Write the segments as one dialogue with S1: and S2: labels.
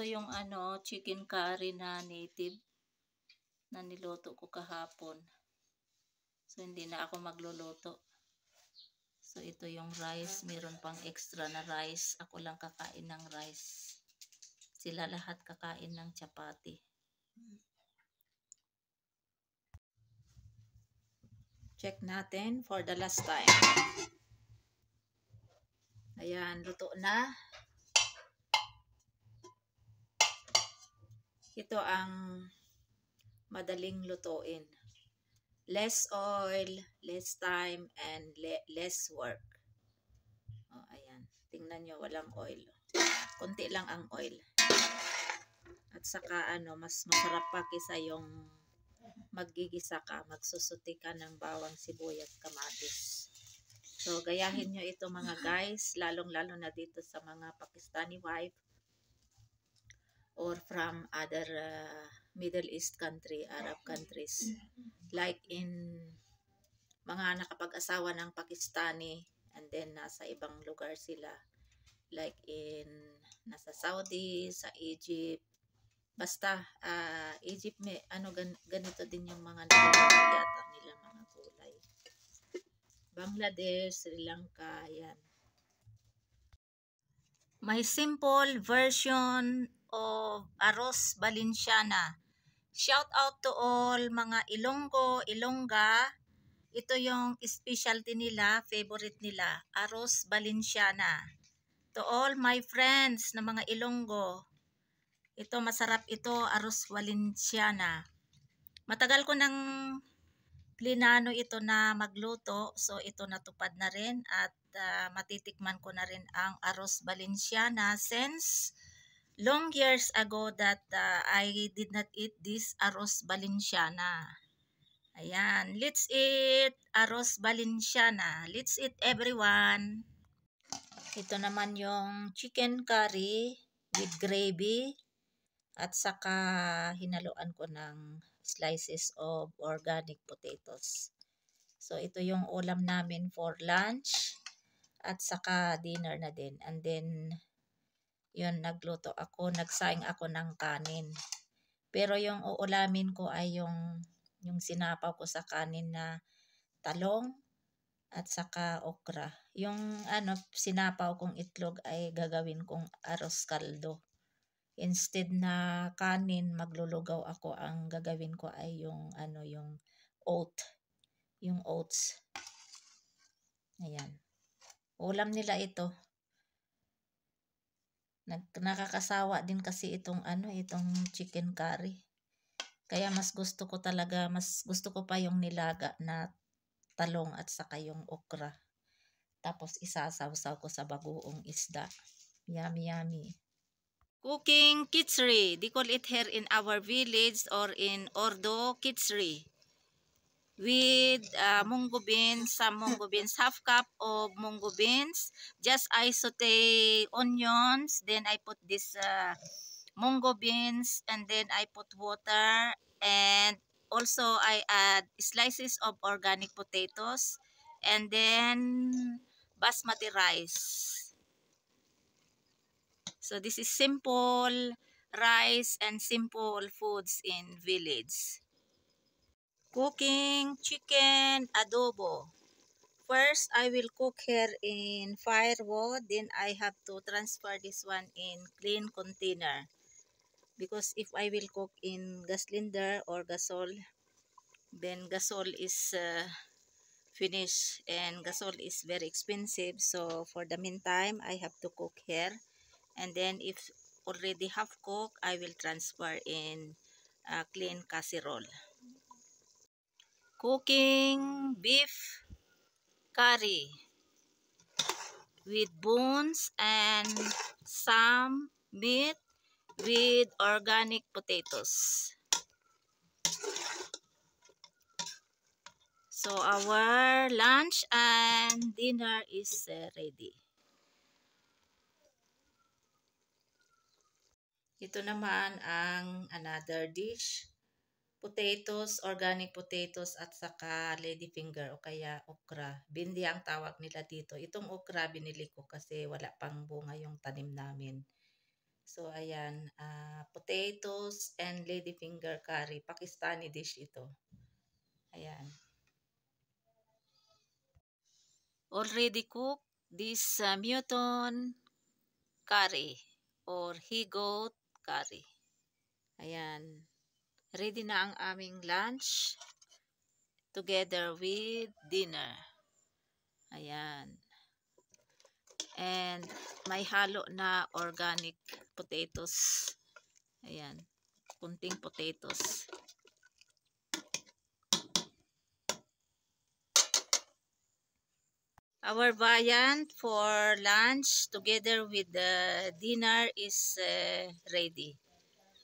S1: yung chicken curry na native na niluto ko kahapon. So, hindi na ako magluluto. So, ito yung rice. Meron pang extra na rice. Ako lang kakain ng rice. Sila lahat kakain ng chapati. Check natin for the last time. Ayan, luto na. Ito ang madaling lutuin. Less oil, less time, and less work. Oh, ayan. Tingnan nyo, walang oil. Kunti lang ang oil. At saka mas masarap pa kaysa yung maggigisa ka, magsusuti ka ng bawang, sibuyas, kamatis. So, gayahin nyo ito mga guys, lalong-lalo na dito sa mga Pakistani wife or from other Middle East country, Arab countries. Like in mga nakapag-asawa ng Pakistani and then nasa ibang lugar sila. Like in nasa Saudi, sa Egypt. Basta Egypt may ganito din yung mga yata nila mga gulay. Bangladesh, Sri Lanka, yan. My simple version of Arroz Valenciana. Shout out to all mga Ilonggo, Ilongga. Ito yung specialty nila, favorite nila, Arroz Valenciana. To all my friends na mga Ilonggo, ito masarap ito, Arroz Valenciana. Matagal ko nang plinano ito na magluto, so ito natupad na rin at matitikman ko na rin ang Arroz Valenciana since long years ago that I did not eat this Arroz Valenciana. Ayan, let's eat Arroz Valenciana. Let's eat everyone. Ito naman yung chicken curry with gravy at saka hinaluan ko ng slices of organic potatoes. So ito yung ulam namin for lunch at saka dinner na din. And then yun, nagluto ako, nagsaing ako ng kanin. Pero yung uulamin ko ay yung sinapaw ko sa kanin na talong at saka okra. Yung sinapaw kong itlog ay gagawin kong arroz caldo. Instead na kanin, maglulugaw ako, ang gagawin ko ay yung yung oats. Ayan. Ulam nila ito. Nakakasawa din kasi itong itong chicken curry. Kaya mas gusto ko pa yung nilaga na talong at saka yung okra. Tapos isasawsaw ko sa bagoong isda. Yummy, yummy. Cooking kitsri. They call it here in our village or in Ordo, kitsri. With mungo beans, some mungo beans, half cup of mungo beans. Just I saute onions, then I put this mungo beans, and then I put water, and also I add slices of organic potatoes, and then basmati rice. So this is simple rice and simple foods in village. Cooking chicken adobo. First, I will cook here in firewood. Then I have to transfer this one in clean container. Because if I will cook in gas cylinder or gasol, then gasol is finished. And gasol is very expensive. So for the meantime, I have to cook here. And then if already half cooked, I will transfer in clean casserole. Cooking beef curry with bones and some meat with organic potatoes. So our lunch and dinner is ready. Ito naman ang another dish. Potatoes, organic potatoes at saka ladyfinger o kaya okra. Bindi ang tawag nila dito. Itong okra binili ko kasi wala pang bunga yung tanim namin. So, ayan, potatoes and ladyfinger curry. Pakistani dish ito. Ayan. Already cooked this mutton curry or he-goat curry. Ayan. Ready na ang aming lunch together with dinner. Ayan. And may halo na organic potatoes. Ayan. Kunting potatoes. Our viand for lunch together with the dinner is ready.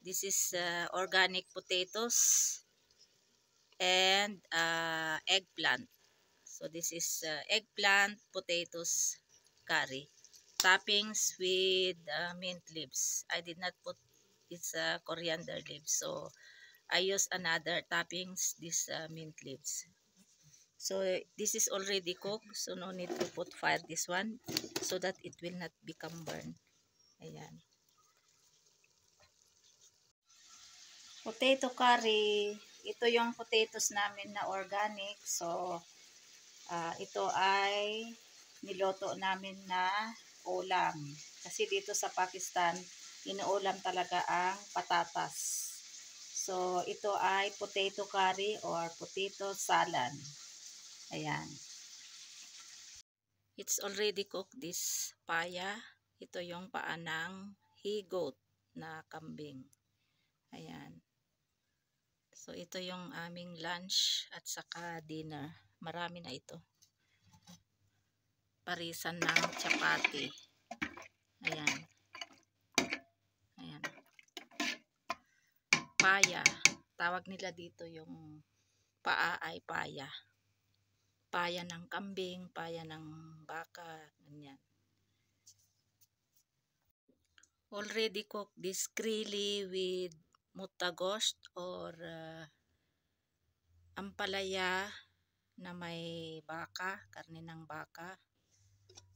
S1: This is organic potatoes and eggplant. So this is eggplant, potatoes, curry. Toppings with mint leaves. I did not put its coriander leaves. So I use another toppings, this mint leaves. So this is already cooked. So no need to put fire this one so that it will not become burn. Ayan. Potato curry. Ito yung potatoes namin na organic. So ito ay niloto namin na ulam. Kasi dito sa Pakistan, inuulam talaga ang patatas. So, ito ay potato curry or potato salad. Ayan. It's already cooked, this paya. Ito yung paa ng he-goat na kambing. Ayan. So, ito yung aming lunch at saka dinner. Marami na ito. Parisan ng chapati. Ayan. Ayan. Paya. Tawag nila dito yung paa ay paya. Paya ng kambing, paya ng baka, ganyan. Already cooked this grilly with mutagosht or ampalaya na may baka, karne ng baka.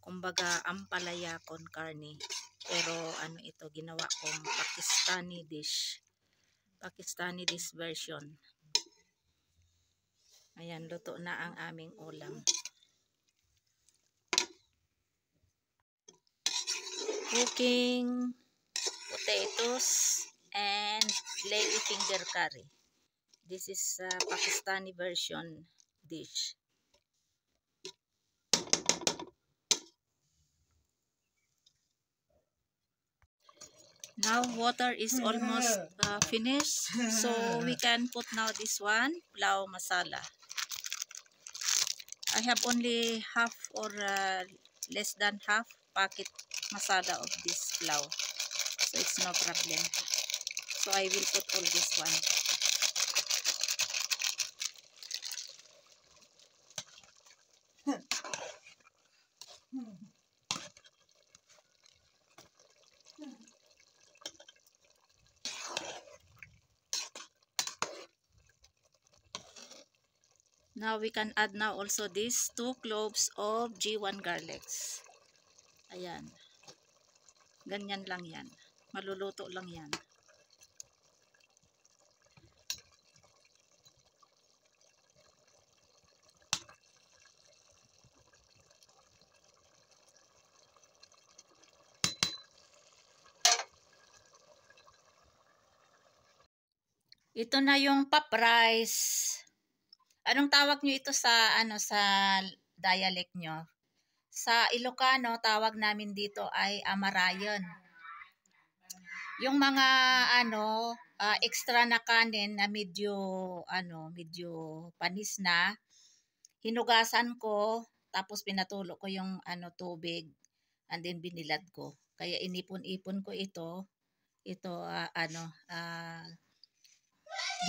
S1: Kumbaga ampalaya con carne. Pero ano ito, ginawa kong Pakistani dish. Pakistani dish version. Ayan, luto na ang aming ulam. Cooking potatoes and ladyfinger curry. This is a Pakistani version dish. Now water is almost finished, so we can put now this one, pulao masala. I have only half or less than half packet masala of this pulao, so it's no problem. So I will put all this one. Now we can add now also these 2 cloves of G1 garlics. Ayan. Ganyan lang yan. Maluluto lang yan. Ito na yung pop rice. Anong tawag nyo ito sa dialect nyo? Sa Ilocano, tawag namin dito ay amarayon. Yung mga extra na kanin na medyo panis na, hinugasan ko, tapos pinatulo ko yung tubig, and then binilad ko. Kaya inipon-ipon ko ito. Ito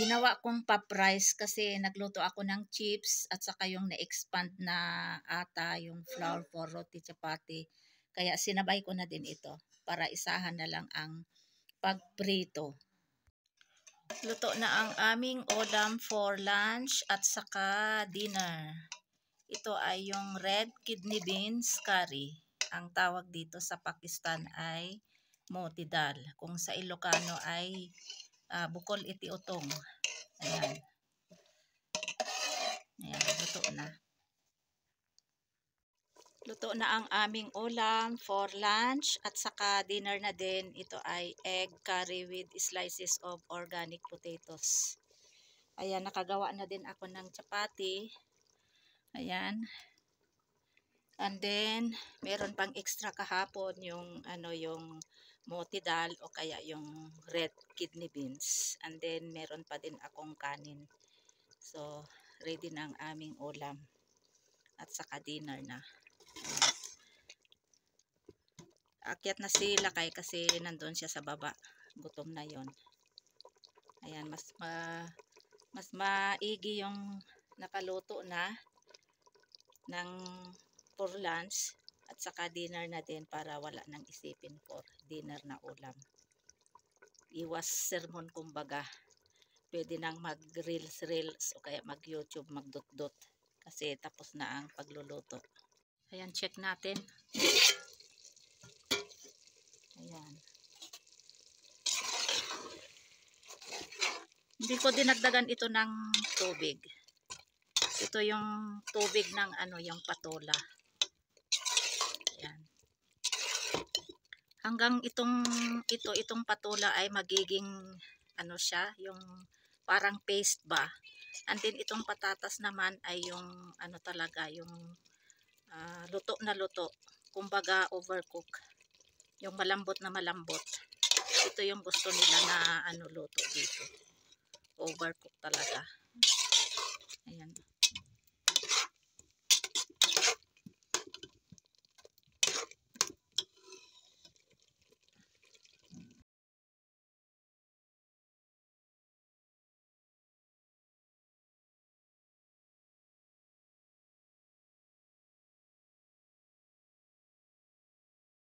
S1: ginawa kong pop rice kasi nagluto ako ng chips at saka yung na-expand na ata yung flour for roti chapati. Kaya sinabay ko na din ito para isahan na lang ang pagprito. Luto na ang aming ulam for lunch at saka dinner. Ito ay yung red kidney beans curry. Ang tawag dito sa Pakistan ay motidal. Kung sa Ilocano ay bukol iti utong. Ayan. Ayan, luto na. Luto na ang aming ulam for lunch at saka dinner na din. Ito ay egg curry with slices of organic potatoes. Ayan, nakagawa na din ako ng chapati. Ayan. And then, meron pang extra kahapon yung yung motidal o kaya yung red kidney beans. And then, meron pa din akong kanin. So, ready na ang aming ulam. At saka dinner na. Akyat na si Lakay kasi nandun siya sa baba. Gutom na yon. Ayan, mas maigi yung nakaluto na ng for lunch at saka dinner na din para wala nang isipin for dinner na ulam. Iwas sermon kumbaga. Pwede nang mag-reels o kaya mag-YouTube, mag-dot-dot kasi tapos na ang pagluluto. Ayan, check natin. Ayan. Hindi ko dinagdagan ito ng tubig. Ito yung tubig ng yung patola. Ayan. Hanggang itong patola ay magiging siya, yung parang paste ba. And then itong patatas naman ay yung talaga yung luto na luto. Kumbaga overcook. Yung malambot na malambot. Ito yung gusto nila na luto dito. Overcook talaga. Ayan.